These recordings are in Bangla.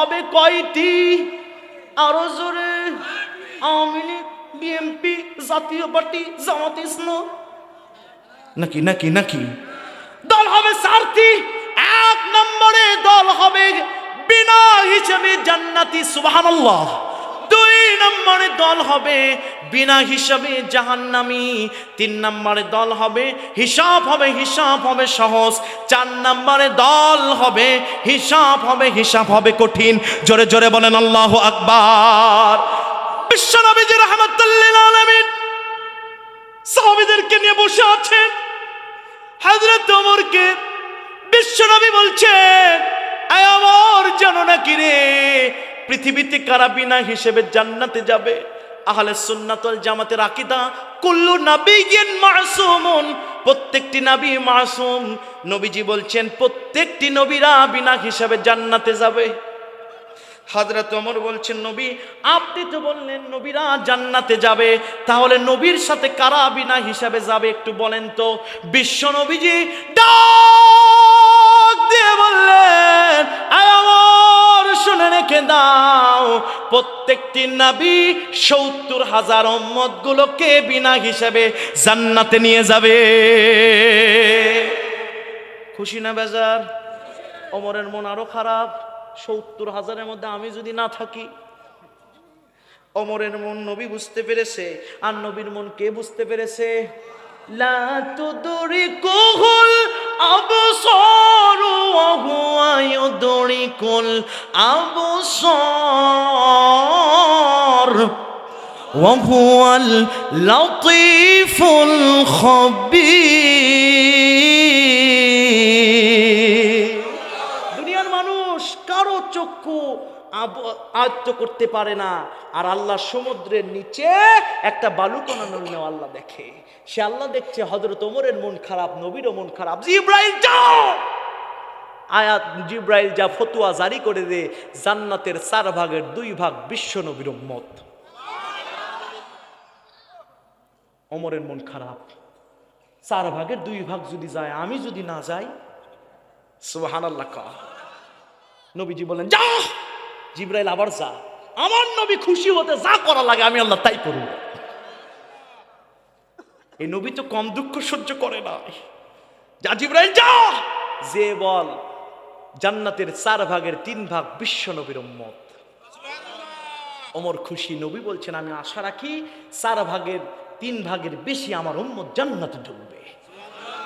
হবে কয়টি? আরো জোরে। আওয়ামী লীগ, বিএনপি, জাতীয় পার্টি, জামাত ইসলাম, নাকি নাকি নাকি দল হবে 4টি। 1 নম্বরে দল হবে বিনা হিসাবে জান্নাতি, সুবহানাল্লাহ। 2 নম্বরে দল হবে বিনা হিসাবে জাহান্নামী। 3 নম্বরে দল হবে হিসাব হবে সহজ। 4 নম্বরে দল হবে হিসাব হবে কঠিন। জোরে জোরে বলেন আল্লাহু আকবার। বিশ্বনবী রাহমাতুল লিল আলামিন সাহাবীদেরকে নিয়ে বসে আছেন। হযরত ওমরকে বিশ্বনবী বলছেন, আয় ওমর, জানো না কি রে, পৃথিবীতে কারা বিনা হিসেবে জান্নাতে যাবে? আহলে সুন্নাত ওয়াল জামাতের আকীদা, কুল্লু নাবিয়্যিন মাসুমুন, প্রত্যেকটি নবী মাসুম। নবীজি বলছেন প্রত্যেকটি নবীরা বিনা হিসেবে জান্নাতে যাবে। হযরত ওমর বলছেন, নবী আপনি তো বললেন নবীরা জান্নাতে যাবে, তাহলে নবীর সাথে কারা বিনা হিসাবে যাবে একটু বলেন তো। বিশ্ব নবীজি ডাক দিয়ে বললেন, আয় ওমর, শুনে রেখে দাও, প্রত্যেকটি নবী ৭০,০০০ উম্মত গুলোকে বিনা হিসাবে জান্নাতে নিয়ে যাবে। খুশি না বেজার? ওমরের মন আরো খারাপ। ৭০,০০০-এর মধ্যে আমি যদি না থাকি। ওমরের মন নবী বুঝতে পেরেছে, আর নবীর মন কে বুঝতে পেরেছে? লা তুদরিকুল আবসার ওয়া হুয়া ইউদরিকুল আবসার ওয়া হুয়াল লাতীফুল খাবীর। দুনিয়ার মানুষ কারো চক্ষু আয়ত্ত করতে পারে না, আর আল্লাহ সমুদ্রের নিচে একটা বালুকণা নড়লেও আল্লাহ দেখে। সে আল্লাহ দেখছে। হযরত ওমরের মন খারাপ, নবীরও মন খারাপ। জিবরাইল যাও, আয়াত জিবরাইল যা ফতোয়া জারি করে দে, জান্নাতের 4 ভাগের 2 ভাগ বিশ্ব নবীর উম্মত। ওমরের মন খারাপ। 4 ভাগের 2 ভাগ যদি যায়, আমি যদি না যাই, সুবহানাল্লাহ। নবীজি বলেন, যা। জিবরাইল আবার যা, আমার নবী খুশি হতে যা করা লাগে আমি আল্লাহ তাই করব। এই নবী তো কম দুঃখ সহ্য করে না। যা জিবরাইল যা, যে বল জান্নাতের 4 ভাগের 3 ভাগ বিশ্ব নবীর উম্মত। ওমর খুশি। নবী বলছেন, আমি আশা রাখি 4 ভাগের 3 ভাগের বেশি আমার উম্মত জান্নাতে ঢুকবে।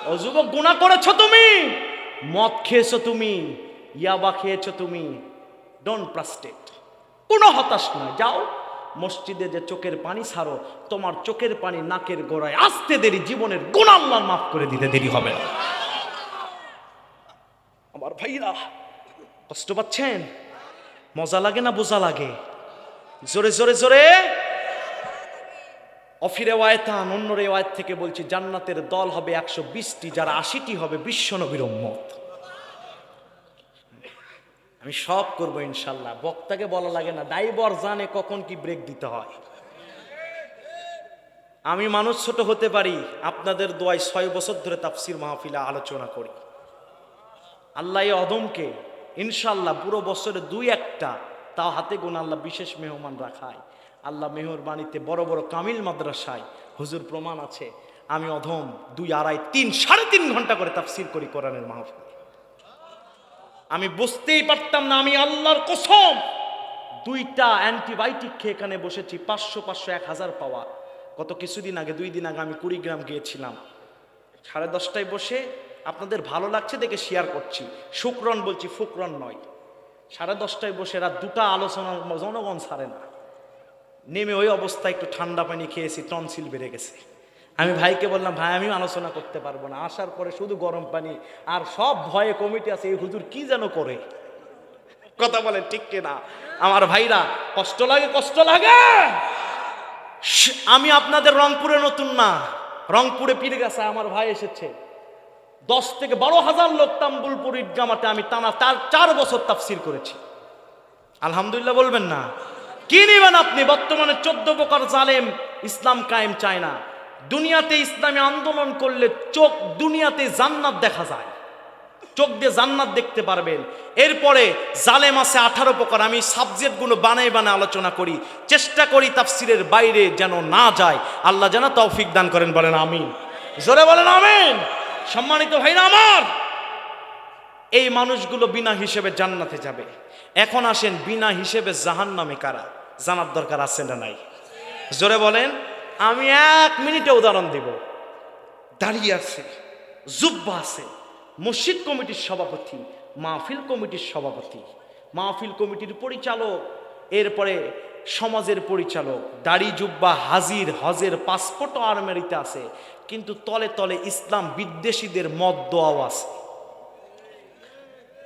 ও যুবক, গুনাহ করেছো তুমি, মদ খেয়েছো তুমি, ইয়াবা খেয়েছো তুমি, ডোন্ট ফ্রাস্ট্রেট, কোনো হতাশ নয়। যাও মসজিদে যে চোখের পানি ছাড়ো, তোমার চোখের পানি নাকের গোড়ায় আসতে দেরি, জীবনের গুনাহ আল্লাহ মাফ করে দিতে দেরি হবে না। আমার ভাইরা কষ্ট পাচ্ছেন? মজা লাগে না বোঝা লাগে? জোরে জোরে জোরে। অফিরে ওয়ায়তান, অন্য রেওয়ায়েত থেকে বলছি, জান্নাতের দল হবে 120টি, যারা 80টি হবে বিশ্ব নবীর উম্মত। আমি সব করবো ইনশাল্লাহ। বক্তাকে বলা লাগে না, ড্রাইভার জানে কখন কি ব্রেক দিতে হয়। আমি মানুষ ছোট হতে পারি, আপনাদের দোয়ায় 6 বছর ধরে তাফসীর মাহফিলে আলোচনা করি। আল্লাহ এই অদমকে ইনশাল্লাহ পুরো বছরে 2-1টা, তাও হাতে গোনা, আল্লাহ বিশেষ মেহমান রাখায়। আল্লাহ মেহরবানিতে বড় বড় কামিল মাদ্রাসায় হুজুর প্রমাণ আছে, আমি অধম 2, 2.5, 3, 3.5 ঘন্টা করে তাফসীর করি কোরআনের মাহফিল। আমি বুঝতেই পারতাম না, আমি আল্লাহর কসম 2টা অ্যান্টিবায়োটিক খেয়ে এখানে বসেছি, 500, 1000 পাওয়া। গত কিছুদিন আগে, 2 দিন আগে আমি কুড়িগ্রাম গিয়েছিলাম। 10:30টায় বসে, আপনাদের ভালো লাগছে দেখে শেয়ার করছি, শুকরন বলছি, ফুকরন নয়। 10:30টায় বসে রাত 2টা আলোচনা, জনগণ ছাড়ে না। নেমে ওই অবস্থায় একটু ঠান্ডা পানি খেয়েছি, টনসিল বেড়ে গেছে। আমি ভাইকে বললাম, ভাই আমি আলোচনা করতে পারবো না। আসার পরে শুধু গরম পানি, আর সব ভয়ে কমিটি আছে, এই হুজুর কি যেন করে। কথা বলে ঠিক কিনা? আমার ভাইরা কষ্ট লাগে, কষ্ট লাগে। আমি আপনাদের রংপুরে নতুন না, রংপুরে পীরগাছায় আমার ভাই এসেছে। 10 থেকে 12,000 লোক তাম্বুলপুর জামাতে আমি টানা 4 বছর তাফসীর করেছি। আলহামদুলিল্লাহ বলবেন না? কি নিবেন আপনি? বর্তমানে 14 প্রকার জালেম ইসলাম কায়েম চায় না। দুনিয়াতে ইসলামী আন্দোলন করলে চোখ দুনিয়াতে জান্নাত দেখা যায়। চোখ দিয়ে জান্নাত দেখতে পারবেন। এরপরে জালেম আছে 18 প্রকার। আমি সাবজেক্টগুলো বানাই আলোচনা করি, চেষ্টা করি তাফসিরের বাইরে যেন না যায়। আল্লাহ যেন তৌফিক দান করেন, বলেন আমিন। জোরে বলেন আমিন। সম্মানিত ভাইরা আমার, এই মানুষগুলো বিনা হিসেবে জান্নাতে যাবে। এখন আসেন, বিনা হিসেবে জাহান্নামে কারা, জানার দরকার আছে না নাই? জোরে বলেন। আমি 1 মিনিটে উদাহরণ দিব। দাঁড়িয়ে আছে, জুব্বা আছে, মসজিদ কমিটির সভাপতি, মাহফিল কমিটির সভাপতি, মাহফিল কমিটির পরিচালক, এরপরে সমাজের পরিচালক, দাড়ি জুব্বা, হাজির, হজের পাসপোর্টও আলমারিতে আছে, কিন্তু তলে তলে ইসলাম বিদ্বেষীদের মদ দোয়াও আছে।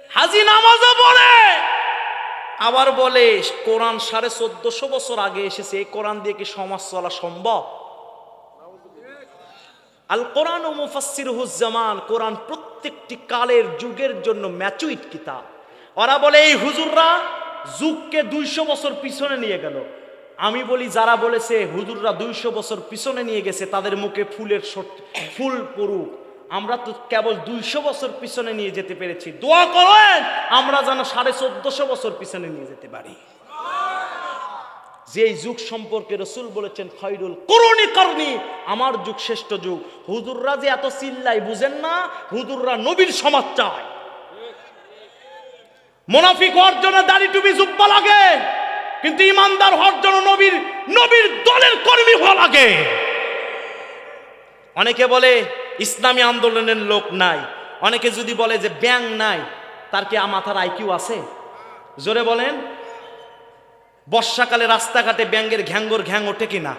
হাজি নামাজও পড়ে, আবার বলে কোরআন 1450 বছর আগে এসেছে, এই কোরআন দিয়ে কি সমাজ চলা সম্ভব? আল কোরআন ও মুফাসসিরুহুজ জামান, কোরআন প্রত্যেকটি কালের যুগের জন্য ম্যাচুইড কিতাব। ওরা বলে এই হুজুররা যুগকে 200 বছর পিছনে নিয়ে গেল। আমি বলি যারা বলেছে হুজুররা 200 বছর পিছনে নিয়ে গেছে তাদের মুখে ফুল পড়ুক। আমরা তো কেবল 200 বছর পিছনে নিয়ে যেতে পেরেছি। দোয়া করেন আমরা যেন 1450 বছর পিছনে নিয়ে যেতে পারি। যে যুগ সম্পর্কে রাসূল বলেছেন খায়রুল কুরুনি করনি, আমার যুগ শ্রেষ্ঠ যুগ। হুজুররা যে এত চিল্লাই বুঝেন না, হুজুররা নবীর সমাজ চায়। মুনাফিক হওয়ার জন্য দাড়ি টুপি জুব্বা লাগে, কিন্তু ইমানদার হওয়ার জন্য নবীর দলের কর্মী হওয়া লাগে। অনেকে বলে ইসলামী আন্দোলনের লোক নাই, অনেকে যদি বলে যে ব্যাং নাই, তার কি মাথার আইকিউ আছে? জোরে বলেন। বর্ষাকালে রাস্তাঘাটে ব্যাঙের ঘ্যাঙ্গর ঘ্যাং ওঠে কিনা?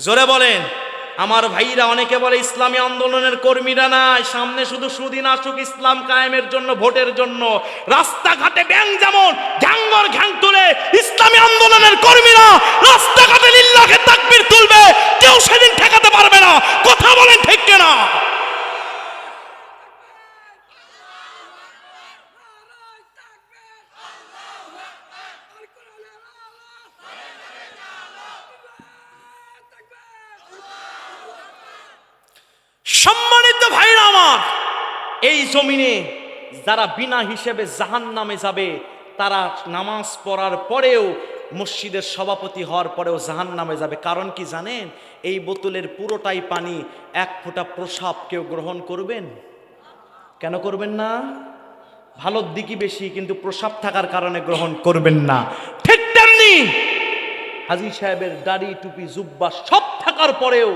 জোরে বলেন। আমার ভাইরা অনেকে বলে ইসলামী আন্দোলনের কর্মীরা নাই, সামনে শুধু সুদিন আসুক ইসলাম কায়েমের জন্য, ভোটের জন্য। রাস্তাঘাটে ব্যাং যেমন ঘ্যাঙ্গর ঘ্যাং তুলে, ইসলামী আন্দোলনের কর্মীরা রাস্তাঘাটে লিল্লাহে তাকবীর তুলবে, কেউ সেদিন ঠেকাতে পারবে না। কথা বলেন ঠিক কিনা? সম্মানিত ভাইরা আমার, এই জমিনে যারা বিনা হিসেবে জাহান্নামে যাবে, তারা নামাজ পড়ার পরেও, মসজিদের সভাপতি হওয়ার পরেও জাহান্নামে যাবে। কারণ কি জানেন? এই বোতলের পুরোটাই পানি, 1 ফোঁটা প্রসাব কেউ গ্রহণ করবেন? কেন করবেন না? ভালোর দিকই বেশি, কিন্তু প্রসাব থাকার কারণে গ্রহণ করবেন না। ঠিক তেমনি হাজী সাহেবের দাড়ি টুপি জুব্বা সব থাকার পরেও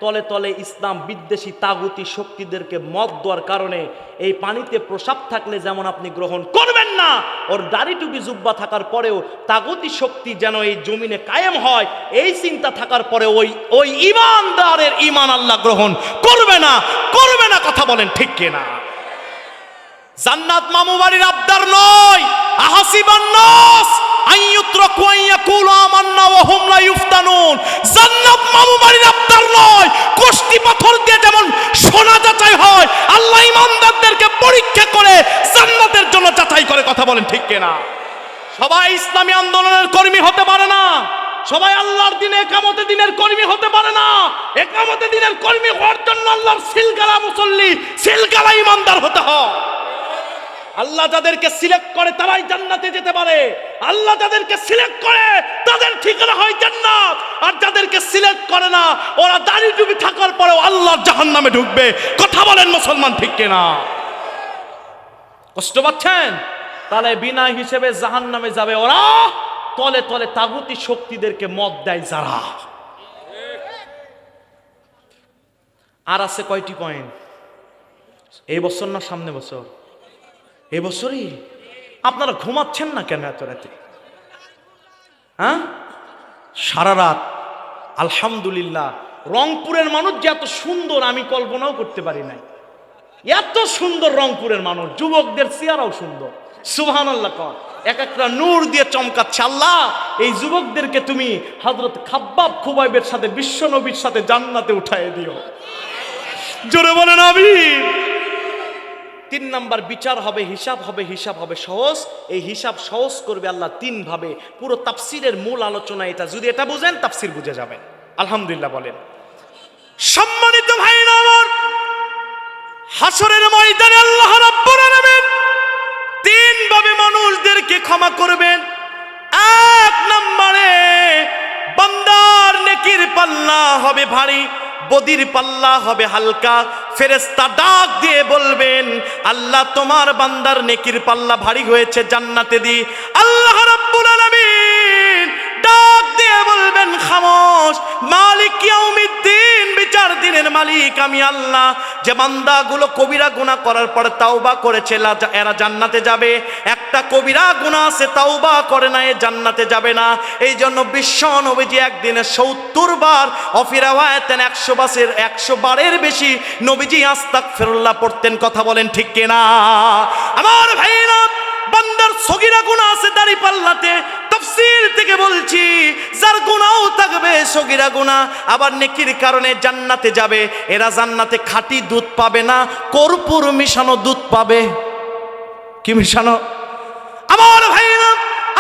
তলে তলে ইসলাম বিদ্বেষী তাগুতি শক্তিদেরকে মদ দেওয়ার কারণে এই পানিতে প্রসাব থাকলে যেমন আপনি গ্রহণ করবেন না, ওর দাড়ি টুপি জুব্বা থাকার পরেও তাগুতি শক্তি যেন এই জমিনে কায়েম হয়, এই চিন্তা থাকার পরে ওই ঈমানদারের ঈমান আল্লাহ গ্রহণ করবে না। কথা বলেন ঠিক কিনা? জান্নাত মামু বাড়ির আবদার নয়। আহাসিবান নাস আইয়ুতরাকু আইয়াকুলু আমান্না ওয়া হুম লা ইফতানুন। জান্নাত মামু বাড়ির আবদার নয়। কষ্টি পাথর দিয়ে যেমন সোনা যাচাই হয়, আল্লাহ ঈমানদারদেরকে পরীক্ষা করে জান্নাতের জন্য যাচাই করে। কথা বলেন ঠিক কিনা? সবাই ইসলামী আন্দোলনের কর্মী হতে পারে না, সবাই আল্লাহর দিনে একামতে দিনের কর্মী হতে পারে না। একামতে দিনের কর্মী হওয়ার জন্য আল্লাহর সিলগালা মুসল্লি, সিলগালা ঈমানদার হতে হয়। আল্লাহ যাদেরকে সিলেক্ট করে তারাই জান্নাতে যেতে পারে। আল্লাহ যাদেরকে সিলেক্ট করে তাদের ঠিকানা হয় জান্নাত, আর যাদেরকে সিলেক্ট করে না ওরা দাড়ি টুপি থাকার পরেও আল্লাহর জাহান্নামে ঢুকবে। কথা বলেন মুসলমান ঠিক কিনা? কষ্ট পাচ্ছেন? তাহলে বিনা হিসেবে জাহান্নামে যাবে ওরা, তলে তলে তাগুতি শক্তিদেরকে মদ দেয় যারা। আর আছে কয়টি পয়েন্ট? এই বছর না সামনে বছর? এই বছরই। আপনারা ঘুমাচ্ছেন না কেন এত রাতে? হ্যাঁ, সারা রাত। আলহামদুলিল্লাহ, রংপুরের মানুষ যে এত সুন্দর আমি কল্পনাও করতে পারি নাই। এত সুন্দর রংপুরের মানুষ, যুবকদের চেহারাও সুন্দর। সুবহানাল্লাহ কর, এক একটা নূর দিয়ে চমকাচ্ছে। আল্লাহ এই যুবকদেরকে তুমি হযরত খাব্বাব খুবাইবের সাথে, বিশ্ব নবীর সাথে জান্নাতে উঠায় দিও। জোরে বলেন আমিন। 3 নাম্বার বিচার হবে, হিসাব হবে। হিসাব হবে সহজ। এই হিসাব সহজ করবে আল্লাহ 3 ভাবে। পুরো তাফসিরের মূল আলোচনা এটা। যদি এটা বুঝেন তাফসির বুঝে যাবেন। আলহামদুলিল্লাহ বলেন। সম্মানিত ভাইরা আমার, হাসরের ময়দানে আল্লাহ রাব্বুল আলামিন তিন ভাবে মানুষদেরকে ক্ষমা করবেন। এক নম্বরে বান্দার নেকির পাল্লা হবে ভারী, বদির পাল্লা হবে হালকা। ফেরেশতা ডাক দিয়ে বলবেন, আল্লাহ তোমার বান্দার নেকির পাল্লা ভারী হয়েছে, জান্নাতে দি। আল্লাহ রাব্বুল আলামিন ডাক দিয়ে বলবেন, খামোশ, মালিক ইয়াউমিদ্দিন, বিচার দিনের মালিক আমি আল্লাহ। যে বান্দাগুলো কবিরা গুনাহ করার পর তাওবা করেছে এরা জান্নাতে যাবে, একটা কবিরা গুনাহ আছে তাওবা করে না, এ জান্নাতে যাবে না। এই জন্য বিশ্ব নবীজি একদিনে ৭০ বার, অফিরাওয়াতেন ১০০ বারের বেশি নবীজি আস্তাগফিরুল্লাহ পড়তেন। কথা বলেন ঠিক কিনা? আমার ভাইরা, বান্দার সগীরা গুনাহ আছে দাড়ি পাল্লাতে, তাফসীর থেকে বলছি, যার গুনাহও থাকবে সগীরা গুনাহ, আবার নেকির কারণে জান্নাতে যাবে, এরা জান্নাতে খাঁটি দুধ পাবে না, কর্পূর মিশানো দুধ পাবে। কি মিশানো? আমার ভাইরা,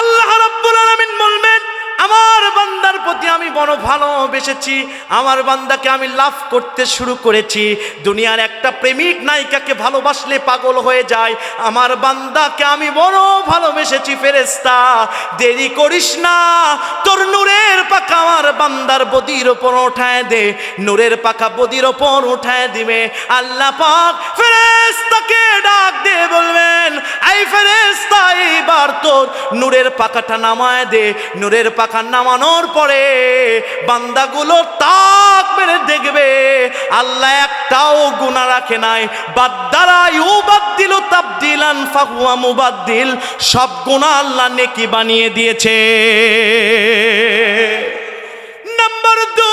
আল্লাহ রাব্বুল আলামিন বলবেন, আমার বান্দার প্রতি আমি বড় ভালোবেসেছি, আমার বান্দাকে আমি লাভ করতে শুরু করেছি। দুনিয়ার একটা প্রেমিক নায়িকাকে ভালোবাসলে পাগল হয়ে যায়, আমার বান্দাকে আমি বড় ভালোবেসেছি। ফেরেশতা দেরি করিস না, তোর নূরের পাখা আমার বান্দার বদির ওপর উঠায় দে। নূরের পাখা বদির ওপর উঠায় দিবে। আল্লাহ পাক ফেরেশতাকে ডাক দিয়ে বলবেন, এই ফেরেশতা, এইবার তোর নূরের পাখাটা নামায় দে। নূরের পাখা নামানোর পরে বান্দাগুলো তাক মেরে দেখবে আল্লাহ একটাও গুনাহ রাখে নাই। বাদ্দারা ইউবাদদিলু তাবদিলান ফাহুয়া মুবাদদিল, সব গুনাহ আল্লাহ নেকি বানিয়ে দিয়েছে। নাম্বার 2,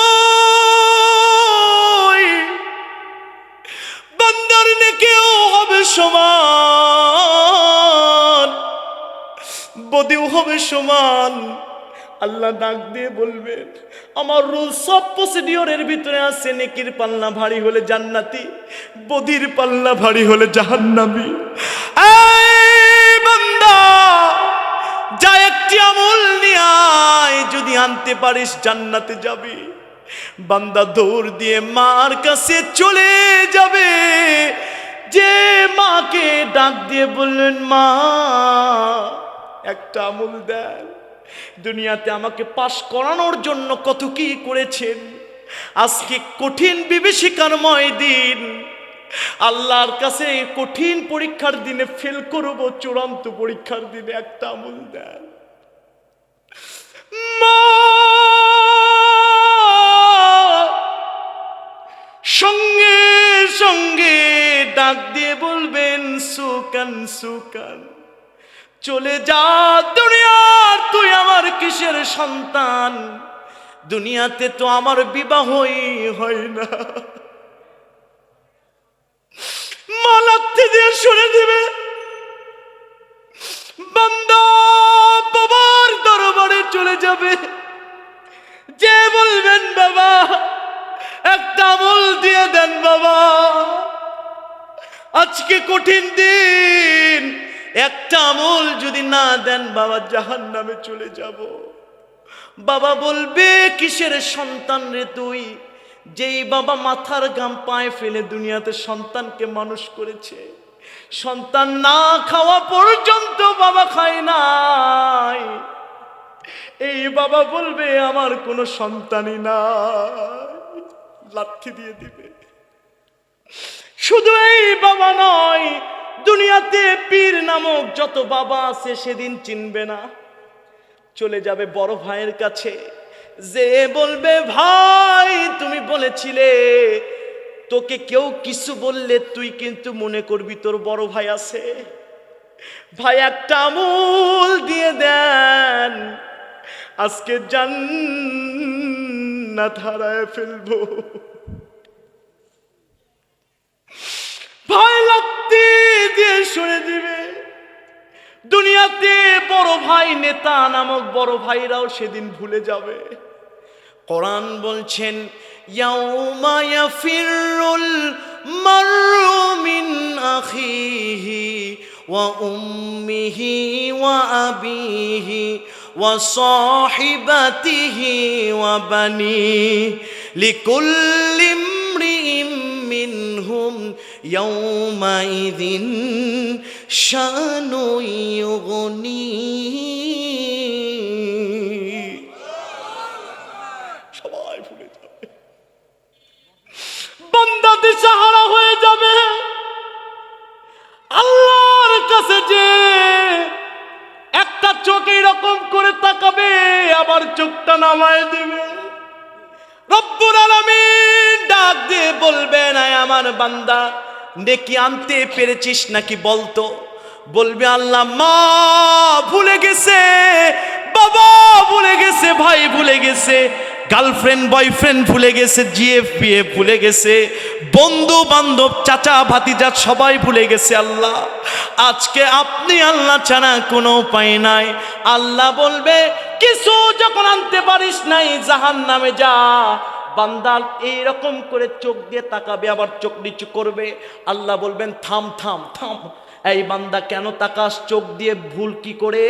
বান্দার নেকিও হবে সমান, বদিও হবে সমান। আল্লাহ ডাক দিয়ে বলবেন, আমার রুল সব প্রসিডিওরের ভিতরে আছে, নেকির পাল্লা ভারী হলে জান্নাতি, বদির পাল্লা ভারী হলে জাহান্নামী। এই বান্দা, যা একটি আমল নিয়ে আয়, যদি আনতে পারিস জান্নাতে যাবি। বান্দা দৌড় দিয়ে মার কাছে চলে যাবে, যে মাকে ডাক দিয়ে বললেন, মা একটা আমল দেন, দুনিয়াতে আমাকে পাশ করানোর জন্য কত কি করেছেন, আজকে কঠিন বিভীষিকাময় দিন, আল্লাহর কাছে কঠিন পরীক্ষার দিনে ফেল করব, চূড়ান্ত পরীক্ষার দিনে একটা আমল দেন। মা সঙ্গে সঙ্গে ডাক দিয়ে বলবেন, সুকান সুকান, চলে যা দুনিয়ার, তুই আমার কিসের সন্তান, দুনিয়াতে তো আমার বিবাহই হয় না। মা লাথি দিয়ে শুনে দিবে, বান্দা বাবার দরবারে চলে যাবে, যে বলবেন, বাবা একটা আমল দিয়ে দেন, বাবা আজকে কঠিন দিন, একটা আমল যদি না দেন বাবা জাহান্নামে চলে যাব। বাবা বলবে, কিসের সন্তান রে তুই, যেই বাবা মাথার ঘাম পায়ে ফেলে দুনিয়াতে সন্তানকে মানুষ করেছে, সন্তান না খাওয়া পর্যন্ত বাবা খায় নাই, এই বাবা বলবে আমার কোনো সন্তানই নাই, লাথি দিয়ে দিবে। শুধু এই বাবা নয়, দুনিয়াতে পীর নামক যত বাবা আছে সেদিন চিনবে না, চলে যাবে বড় ভাইয়ের কাছে, যে বলবে, ভাই তুমি বলেছিলে তোকে কেউ কিছু বললে তুই কিন্তু মনে করবি তোর বড় ভাই আছে, ভাই একটা আমল দিয়ে দেন, আজকে জান্নাত হারায় ফেলবো। ভাই লাথি দিয়ে শুনে দিবে। দুনিয়াতে বড় ভাই, নেতা নামক বড় ভাইরাও সেদিন ভুলে যাবে। কোরআন বলছেন, ইয়াউমা ইয়াফিরুল মারউ মিন আখিহি ওয়া উম্মিহি ওয়া আবিহি ওয়া সাহিবাতিহি ওয়া বানিহি লিকুল্লি ইমরিইম মিনহুম ইয়াউমাইযিন শানু ইউগনি। সবাই ভুলে যাবে, বান্দা দিশাহারা হয়ে যাবে। আল্লাহর কাছে যে একটা চোখ এরকম করে তাকাবে, আবার চোখটা নামায় দিবে। রব্বুল আলামিন ডাক দিয়ে বলবেন, আয় আমার বান্দা, নেকি আনতে পেরেছিস নাকি বলতো? বলবে আল্লাহ মা ভুলে গেছে, বাবা ভুলে গেছে, ভাই ভুলে গেছে, গার্লফ্রেন্ড বয়ফ্রেন্ড ভুলে গেছে, জিএফ পিএফ ভুলে গেছে, বন্ধু বান্ধব চাচা ভাতিজা সবাই ভুলে গেছে। আল্লাহ আজকে আপনি আল্লাহ ছাড়া কোনো উপায় নাই। আল্লাহ বলবে কিছু যখন আনতে পারিস নাই, জাহান্নামে যা। বান্দা এইরকম করে চোখ দিয়ে তাকাবে, আবার চোখ নিচু করবে। আল্লাহ বলবেন থাম থাম থাম, এই বান্দা কেন তাকাস চোখ দিয়ে? ভুল কি করে?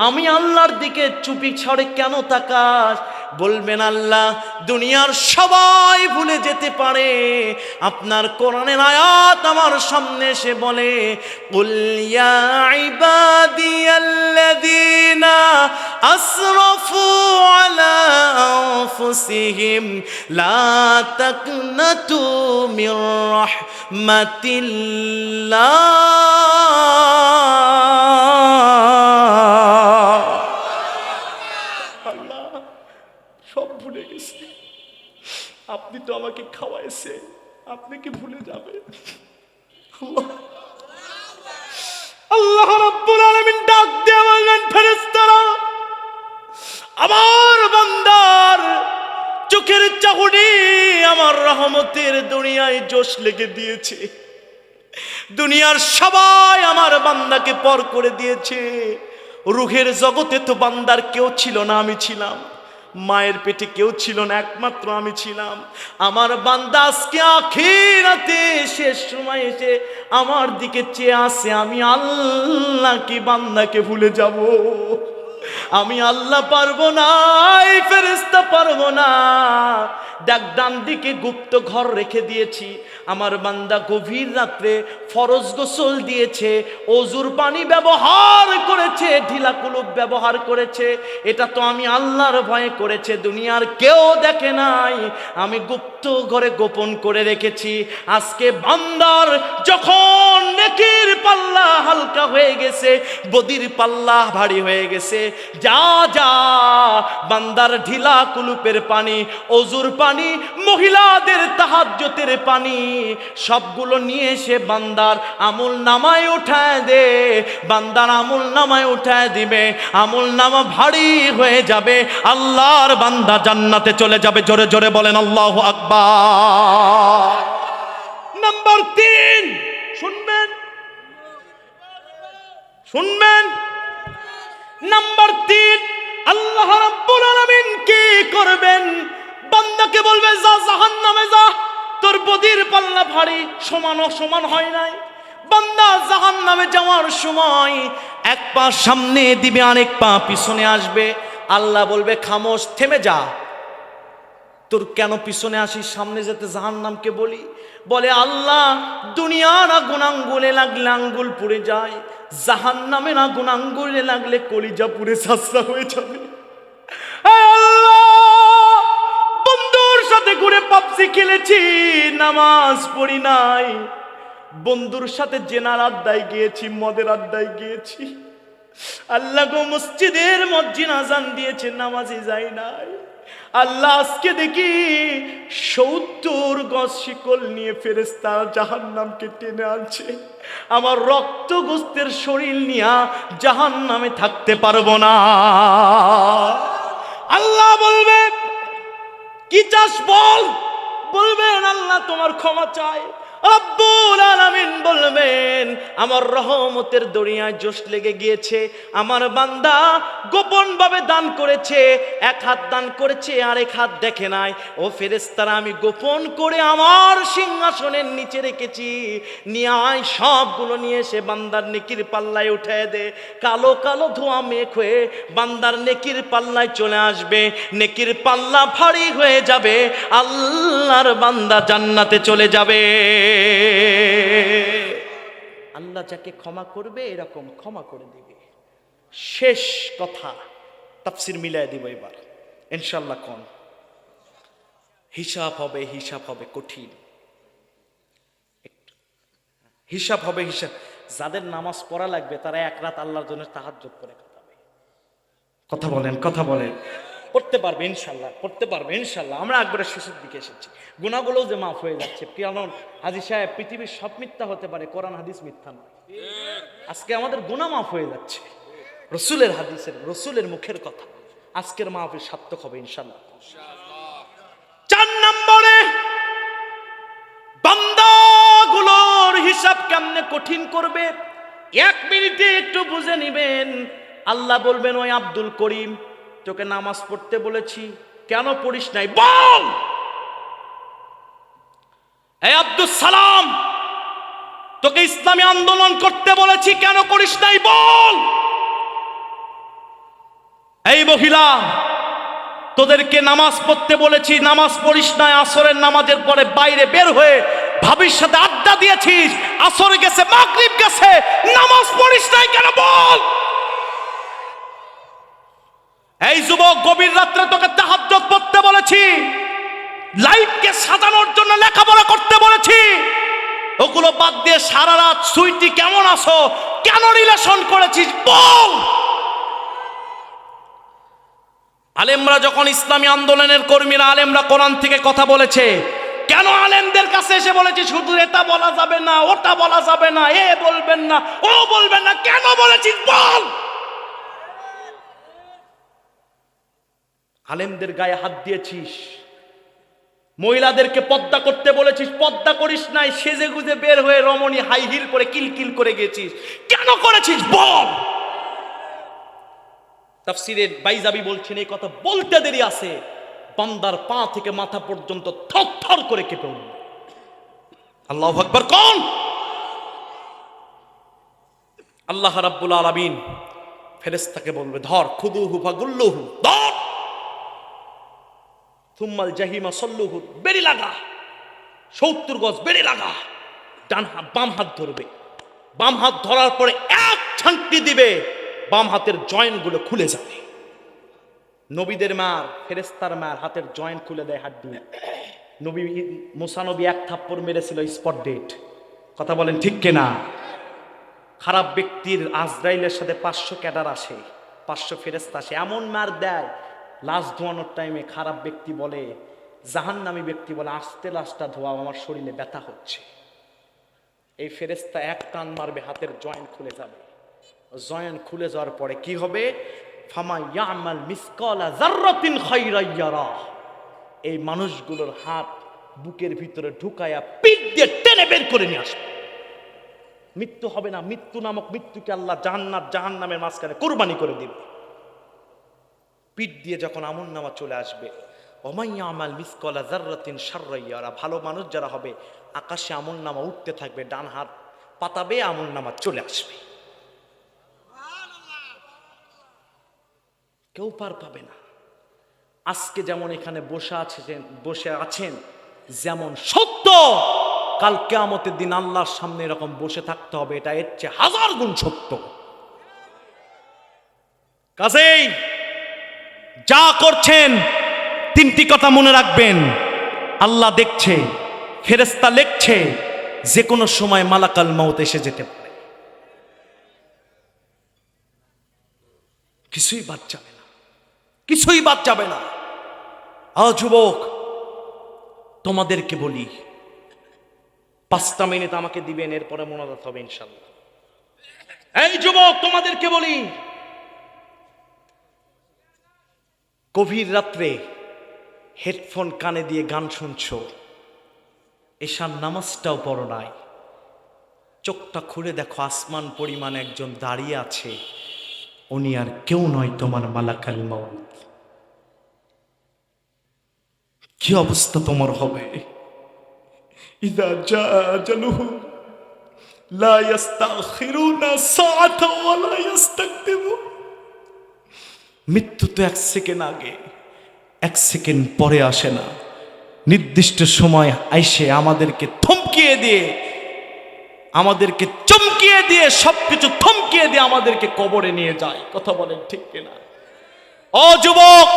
আমি আল্লাহর দিকে চুপি ছাড়ে কেন তাকাস? বলবেন আল্লাহ দুনিয়ার সবাই ভুলে যেতে পারে, আপনার কোরআনের আয়াত আমার সামনে এসে বলে কুল ইয়া ইবাদিয়াল্লাযীনা আসরাফু আলা আনফুসিহিম লা তাকনাতু মির রাহমাতিল্লাহ। আল্লাহ সব ভুলে গেছে, আপনি তো আমাকে খাওয়াইছে, আপনি কি ভুলে যাবে? আল্লাহ রাব্বুল আলামিন ডাক দিয়ে বললেন ফেরেশতারা, আমার বান্দার চোখের চাহনি আমার রহমতের দুনিয়ায় জোশ লেগে দিয়েছে। দুনিয়ার সবাই আমার বান্দাকে পর করে দিয়েছে। রূহের জগতে তো বান্দার কেউ ছিল না, আমি ছিলাম। মায়ের পেটে কেউ ছিল না, একমাত্র আমি ছিলাম। আমার বান্দা আজকে আখিরাতে শেষ সময় এসে আমার দিকে চেয়ে আসে, আমি আল্লাহ কি বান্দাকে ভুলে যাব? আমি আল্লাহ পারবো না, এই ফেরেশতা পারবো না। ডাক ডান দিকে গুপ্ত ঘর রেখে দিয়েছি, আমার বান্দা গভীর রাত্রে ফরজ গোসল দিয়েছে, অজুর পানি ব্যবহার করেছে, ঢিলা কুলুপ ব্যবহার করেছে। এটা তো আমি আল্লাহর ভয়ে করেছে, দুনিয়ার কেউ দেখে নাই, আমি গুপ্ত ঘরে গোপন করে রেখেছি। আজকে বান্দার যখন নেকির পাল্লা হালকা হয়ে গেছে, বদির পাল্লা ভারী হয়ে গেছে, যা যা বান্দার ঢিলা কুলুপের পানি, অজুর পানি, মহিলাদের তাহাজ্জুদের পানি সবগুলো নিয়ে এসে বান্দার আমল নামায় উঠায় দে। বান্দার আমল নামায় উঠায় দিবে, আমল নামা ভারী হয়ে যাবে, আল্লাহর বান্দা জান্নাতে চলে যাবে। জোরে জোরে বলেন আল্লাহু আকবার। নাম্বার 3 শুনবেন, শুনবেন। নাম্বার 3, আল্লাহ রাব্বুল আলামিন কি করবেন? বান্দাকে বলবে যা জাহান্নামে যা, তোর বদির পাল্লা ভারী, সমান সমান হয় নাই। বান্দা জাহান্নামে যাওয়ার সময় এক পা সামনে দিবে, আরেক পা পিছনে আসবে। আল্লাহ বলবে খামোশ, থেমে যা, তোর কেন পিছনে আসিস, সামনে যেতে জাহান্নামকে বলি। বলে আল্লাহ দুনিয়ার আগুন আঙ্গুলে লাগলে আঙ্গুল পুড়ে যায়, জাহান্নামের আগুন আঙ্গুলে লাগলে কলিজা পুড়ে ছাসরা হয়ে যাবে। বন্ধুর সাথে ঘুরে পাবজি খেলেছি, নামাজ পড়ি নাই, বন্ধুর সাথে জেনার আড্ডায় গিয়েছি, মদের আড্ডায় গিয়েছি। আল্লাহ গো মসজিদের মসজিদ আজান দিয়েছে, নামাজে যাই নাই। আল্লাহ আজকে দেখি 70 গজ শিকল নিয়ে ফেরেশতা জাহান্নামকে টেনে আনছে। আমার রক্ত গোস্তের শরীর নিয়ে জাহান্নামে থাকতে পারবো না। আল্লাহ বলবে কি চাস বল? বলবেন আল্লাহ তোমার ক্ষমা চাই। রব্বুল আলামিন বলবেন আমার রহমতের দরিয়ায় জোশ লেগে গিয়েছে, আমার বান্দা গোপন ভাবে দান করেছে, এক হাত দান করেছে আর এক হাত দেখে নাই। ও ফেরেশতারা আমি গোপন করে আমার সিংহাসনের নিচে রেখেছি, নিয়ে আয় সবগুলো নিয়ে এসে বান্দার নেকির পাল্লায় উঠে দে। কালো কালো ধোঁয়া মেঘ হয়ে বান্দার নেকির পাল্লায় চলে আসবে, নেকির পাল্লা ভারী হয়ে যাবে, আল্লাহর বান্দা জান্নাতে চলে যাবে। আল্লাহ যাকে ক্ষমা করবে এরকম ক্ষমা করে দিবে। শেষ কথা তাফসীর মিলাই দিব এবার ইনশাআল্লাহ। কোন হিসাব হবে, হিসাব হবে কঠিন, হিসাব হবে। হিসাব যাদের নামাজ পড়া লাগবে তারা এক রাত আল্লাহর জন্য তাহাজ্জুদ করে কাটাবে। কথা বলেন, কথা বলেন। পড়তে পারবে ইনশাল্লাহ, পড়তে পারবে ইনশাল্লাহ। আমরা একবারে শেষের দিকে এসেছি, গুনাহগুলোও যে মাফ হয়ে যাচ্ছে। কারণ হাজী সাহেব পৃথিবীর সব মিথ্যা হতে পারে, কোরআন হাদিস মিথ্যা নয়। আজকে আমাদের গুনাহ মাফ হয়ে যাচ্ছে, রসুলের হাদিসের, রসুলের মুখের কথা। আজকের মাহফিল সার্থক হবে ইনশাল্লাহ। 4 নম্বরে বান্দাগুলোর হিসাব কেমনে কঠিন করবে 1 মিনিটে একটু বুঝে নিবেন। আল্লাহ বলবেন ওই আব্দুল করিম তোকে নামাজ পড়তে বলেছি কেন পড়িস নাই বল। এই আব্দুল সালাম তোকে ইসলামী আন্দোলন করতে বলেছি কেন করিস নাই বল। এই মহিলা তোদেরকে নামাজ পড়তে বলেছি নামাজ পড়িস নাই, আসরের নামাজের পরে বাইরে বের হয়ে ভাবির সাথে আড্ডা দিয়েছিস, আসর গেছে মাগরিব গেছে, নামাজ পড়িস নাই কেন বল। এই যুবক গভীর রাত্রে তোকে তাহাজ্জুদ পড়তে বলেছি, লাইফকে সাজানোর জন্য লেখাপড়া করতে বলেছি, ওগুলো বাদ দিয়ে সারা রাত সুইটি কেমন আছো, কেন রিলেশন করেছিস বল। আলেমরা যখন ইসলামী আন্দোলনের কর্মীরা আলেমরা কোরআন থেকে কথা বলেছে, কেন আলেমদের কাছে এসে বলেছি শুধু এটা বলা যাবে না, ওটা বলা যাবে না, এ বলবেন না, ও বলবেন না, কেন বলেছিস বল। আলেমদের গায়ে হাত দিয়েছিস, মহিলাদেরকে পর্দা করতে বলেছিস, পর্দা করিস নাই, সেজে গুজে বের হয়ে রমণী হাই হিল পরে কিলকিল করে গেছিস, কেন করেছিস বল। তাফসীরের বাইজাবি বলছেন এই কথা বলতে দেরি আছে, বান্দার পা থেকে মাথা পর্যন্ত থরথর করে কেঁপে উঠল। আল্লাহু আকবার কোন। আল্লাহ রাব্বুল আলামিন ফেরেশতাকে বলবে ধর, খুদুহু ফাগুল্লুহু, ধর, থুম্মাল জাহিমা সল্লুহু, বেড়ি লাগা, 70 গজ বেড়ি লাগা। ডান হাত বাম হাত ধরবে, বাম হাত ধরার পরে এক ছাঁকটি দিবে, বাম হাতের জয়েন্ট গুলো খুলে যাবে। নবীদের মার, ফেরেশতার মার হাতের জয়েন্ট খুলে দেয়, হাড্ডি। নবী মুসা নবী 1 থাপ্পড় মেরেছিল, স্পট ডেট। কথা বলেন ঠিক কিনা। খারাপ ব্যক্তির আজরাইলের সাথে 500 ক্যাডার আসে, 500 ফেরেশতা আসে, এমন মার দেয় লাশ ধোয়ানোর টাইমে খারাপ ব্যক্তি বলে, জাহান্নামী ব্যক্তি বলে আস্তে লাশটা ধোয়া, আমার শরীরে ব্যথা হচ্ছে। এই ফেরেশতা এক টান মারবে, হাতের জয়েন্ট খুলে যাবে। জয়েন্ট খুলে যাওয়ার পরে কি হবে, ফামা ইয়ামাল মিসকালা যাররাতিন খায়রান ইয়ারা, এই মানুষগুলোর হাত বুকের ভিতরে ঢুকায়া পিঠ দিয়ে টেনে বের করে নিয়ে আসবে। মৃত্যু হবে না, মৃত্যু নামক মৃত্যুকে আল্লাহ জান্নাত জাহান্নামের মাঝখানে কুরবানি করে দিবে। পিঠ দিয়ে যখন আমলনামা চলে আসবে, ওমাই ইয়ামাল মিসকালা যাররাতিন শাররান ইয়ারা, ভালো মানুষ যারা হবে আকাশে আমলনামা উঠতে থাকবে, ডান হাত পাতাবে আমলনামা চলে আসবে, কেউ পার পাবে না। আজকে যেমন এখানে বসে আছেন যেমন সত্য, কাল কিয়ামতের দিন আল্লাহর সামনে এরকম বসে থাকতে হবে, এটা এর চেয়ে 1000 গুণ সত্য। কাজেই যা করছেন 3টি কথা মনে রাখবেন, আল্লাহ দেখছে, ফেরেশতা লিখছে, যে কোনো সময় মালাকাল মাউত এসে যেতে পারে, কিছুই বাদ যাবে না, কিছুই বাদ যাবে না। যুবক তোমাদেরকে বলি 5টা মিনিট আমাকে দিবেন, এরপরে মোনাজাত হবে ইনশাআল্লাহ। এই যুবক তোমাদেরকে বলি, গভীর রাত্রে হেডফোন কানে দিয়ে গান শুনছো, এশার নামাজটাও পড়ো নাই। চোখটা খুলে দেখো, আসমান পরিমাণ একজন দাঁড়িয়ে আছে, উনি আর কেউ নয়, তোমার মালাকাল মউত। কি অবস্থা তোমার হবে? ইযা জা আজালুহু লা ইস্তাখিরুনা সাআতাও ওয়া লা ইস্তাকদিমুন। মৃত্যু তো এক সেকেন্ড আগে, এক সেকেন্ড পরে আসে না। নির্দিষ্ট সময় আইসে আমাদেরকে থমকিয়ে দিয়ে, আমাদেরকে চমকিয়ে দিয়ে, সবকিছু থমকিয়ে দিয়ে আমাদেরকে কবরে নিয়ে যায়। কথা বলেন ঠিক কিনা? ও যুবক,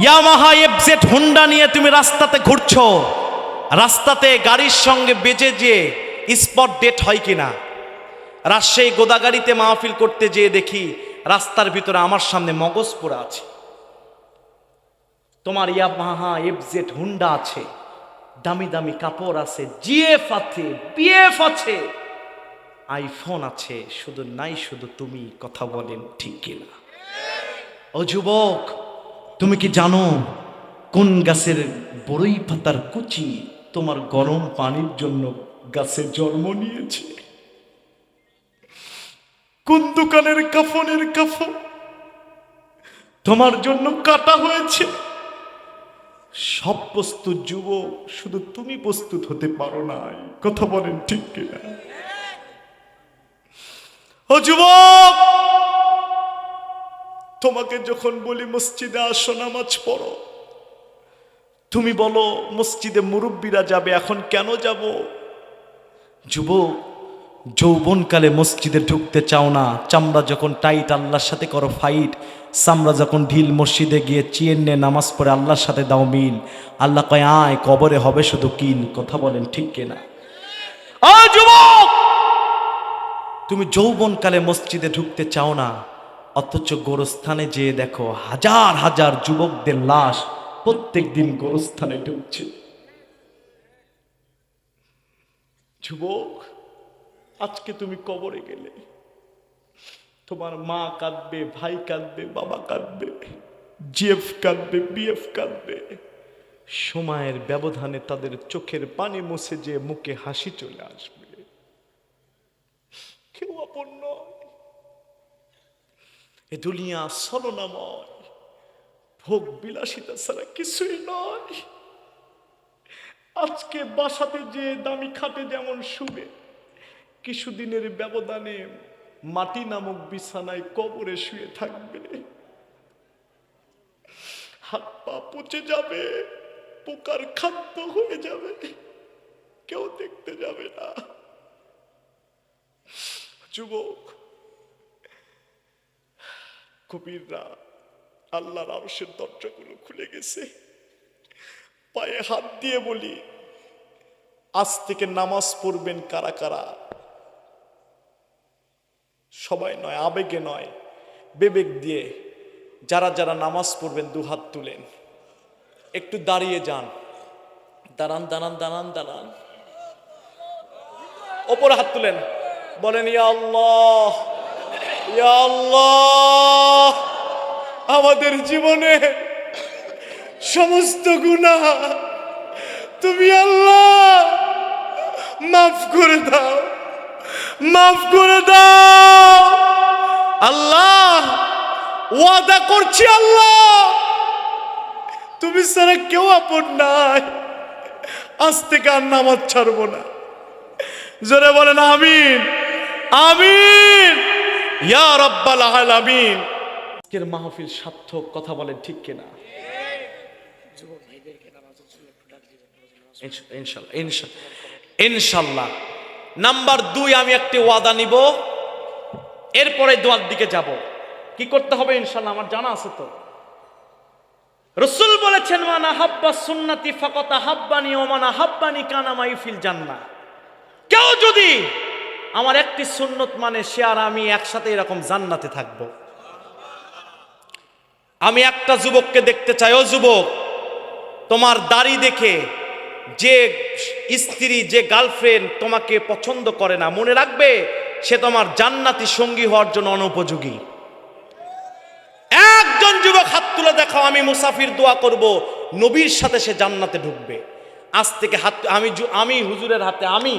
ইয়ামাহা এফজেড হুন্ডা নিয়ে তুমি রাস্তাতে ঘুরছো, রাস্তাতে গাড়ির সঙ্গে বেজে যে স্পট ডেট হয় কিনা? রাজশাহী গোদাগাড়িতে মাহফিল করতে যেয়ে দেখি রাস্তার ভিতরে আমার সামনে মগজ পোড়া আছে। তোমার ইয়ামাহা এফজেড হুন্ডা আছে, দামি দামি কাপড় আছে, জিএফ আছে, বিএফ আছে, আইফোন আছে, শুধু নাই শুধু তুমি। কথা বলেন ঠিক কিনা? ও যুবক, তুমি কি জানো কোন গাছের বড়ই পাতার কুচি তোমার গরম পানির জন্য গাছে জন্ম নিয়েছে? কোন দোকানের কাফনের কাফন তোমার জন্য কাটা হয়েছে? সব প্রস্তুত যুবক, শুধু তুমি প্রস্তুত হতে পারো নাই। কথা বলেন ঠিক কিনা? ও যুবক, তোমাকে যখন বলি মসজিদে আসো, নামাজ পড়ো, তুমি বলো মসজিদে মুরব্বীরা যাবে, এখন কেন যাব? যুবক, যৌবনকালে মসজিদে ঢুকতে চাও না, চামড়া যখন টাইট আল্লাহর সাথে করো ফাইট, চামড়া যখন ঢিল মসজিদে গিয়ে চিয়েন নে নামাজ পড়ে আল্লাহর সাথে দাও মিল, আল্লাহ কয় আয় কবরে হবে শুধু কিল। কথা বলেন ঠিক কিনা? ও যুবক, তুমি যৌবনকালে মসজিদে ঢুকতে চাও না, অথচ গোরস্থানে যেয়ে দেখো হাজার হাজার যুবকদের লাশ প্রত্যেক দিন গোরস্থানে ঢুকছে। যুবক, আজকে তুমি কবরে গেলে তোমার মা কাঁদবে, ভাই কাঁদবে, বাবা কাঁদবে, জিএফ কাঁদবে, বিএফ কাঁদবে। সময়ের ব্যবধানে তাদের চোখের পানি মুছে যে মুখে হাসি চলে আসবে। কেউ আপন নয়, এ দুনিয়া ছলনাময়, ভোগ বিলাসিতা ছাড়া কিছুই নয়। আজকে বাসাতে যে দামি খাটে যেমন শুবে, কিছুদিনের ব্যবধানে মাটি নামক বিছানায় কবরে শুয়ে থাকবে। হাত পা পচে যাবে, পোকার খাদ্য হয়ে যাবে, কেউ দেখতে যাবে না। যুবক, কবিররা আল্লাহর আরশের দরজাগুলো খুলে গেছে। পায়ে হাত দিয়ে বলি, আজ থেকে নামাজ পড়বেন কারা কারা? সবাই নয়, আবেগে নয়, বিবেক দিয়ে যারা যারা নামাজ পড়বেন দু হাত তুলেন, একটু দাঁড়িয়ে যান, দাঁড়ান দাঁড়ান দাঁড়ান দাঁড়ান, ওপরে হাত তুলেন, বলেন ইয়া আল্লাহ, ইয়া আল্লাহ, আমাদের জীবনে সমস্ত গুনাহ তুমি আল্লাহ মাফ করে দাও, মাফ করে দাও। আল্লাহ ওয়াদা করছি, আল্লাহ তুমি ছাড়া কেউ আপন নাই, আজ থেকে আর নামাজ ছাড়বো না। জোরে বলেন আমিন, আমিন ইয়া রাব্বাল আলামিন। আজকের মাহফিল সার্থক। কথা বলেন ঠিক কিনা? ইনশাল্লাহ। নাম্বার 2, আমি একটি ওয়াদা নিব, এরপরে দোয়ার দিকে যাব। কি করতে হবে ইনশাল্লাহ আমার জানা আছে। তো রাসূল বলেছেন, মান আহাব্বা সুন্নতি ফাকাত আহাব্বানি ওয়া মান আহাব্বানি কানা মাই ফিল জান্নাহ। কেউ যদি আমার একটি সুন্নত মানে, সে আর আমি একসাথে এরকম জান্নাতে থাকবো। আমি একটা যুবককে দেখতে চাই, ও যুবক, তোমার দাড়ি দেখে যে স্ত্রী, যে গার্লফ্রেন্ড তোমাকে পছন্দ করে না, মনে রাখবে সে তোমার জান্নাতি সঙ্গী হওয়ার জন্য অনুপযোগী। একজন যুবক হাত তুলে দেখাও, আমি মুসাফির দোয়া করব, নবীর সাথে সে জান্নাতে ঢুকবে। আজ থেকে আমি হুজুরের হাতে, আমি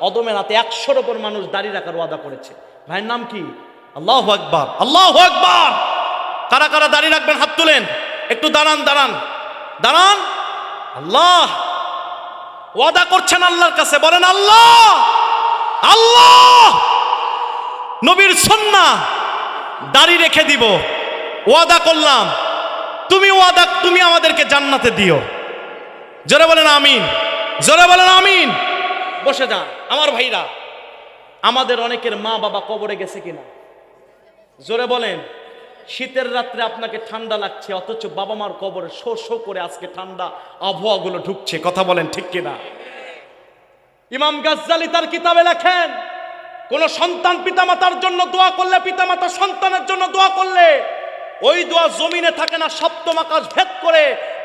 অদমের হাতে 100-র ওপর মানুষ দাড়ি রাখার ওয়াদা করেছে। ভাইয়ের নাম কি? আল্লাহু আকবার, আল্লাহু আকবার। কারা কারা দাড়ি রাখবেন হাত তুলেন, একটু দাঁড়ান দাঁড়ান দাঁড়ান। আল্লাহ ওয়াদা করছেন আল্লাহর কাছে, বলেন আল্লাহ, আল্লাহ নবীর সুন্নাহ দাড়ি রেখে দিব, ওয়াদা করলাম, তুমি আমাদেরকে জান্নাতে দিও। জোরে বলেন আমিন, জোরে বলেন আমিন। বসে যান আমার ভাইরা। আমাদের অনেকের মা বাবা কবরে গেছে কিনা জোরে বলেন। শীতের রাত্রে আপনাকে ঠান্ডা লাগছে, অথচ বাবা মার কবরে শো শো করে আজকে ঠান্ডা আবহাওয়াগুলো ঢুকছে। কথা বলেন ঠিক কিনা? ইমাম গাজ্জালি তার কিতাবে লেখেন, কোন সন্তান পিতামাতার জন্য দোয়া করলে, পিতামাতা সন্তানের জন্য দোয়া করলে, ওই দোয়া জমিনে থাকে না, সপ্তম আকাশ ভেদ করে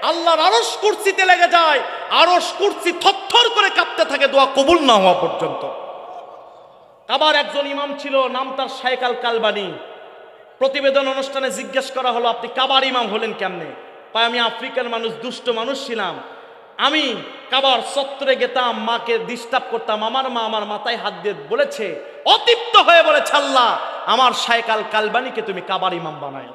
আল্লাহর আরশ কুরসিতে লেগে যায়। আরশ কুরসি থরথর করে কাঁপতে থাকে দোয়া কবুল না হওয়া পর্যন্ত। আবার একজন ইমাম ছিল, নাম তার শায়েখ আল কালবানী। প্রতিবেদন অনুষ্ঠানে জিজ্ঞেস করা হলো, আপনি কাবার ইমাম হলেন কেমনে? পায় আমি আফ্রিকার মানুষ, দুষ্ট মানুষ ছিলাম, আমি কাবার চত্বরে গেতাম, মাকে ডিস্টার্ব করতাম, আমার মা আমার মাথায় হাত দিয়ে বলেছে, অতৃপ্ত হয়ে বলেছে, আল্লাহ আমার শায়েখ আল কালবানীকে তুমি কাবার ইমাম বানায়।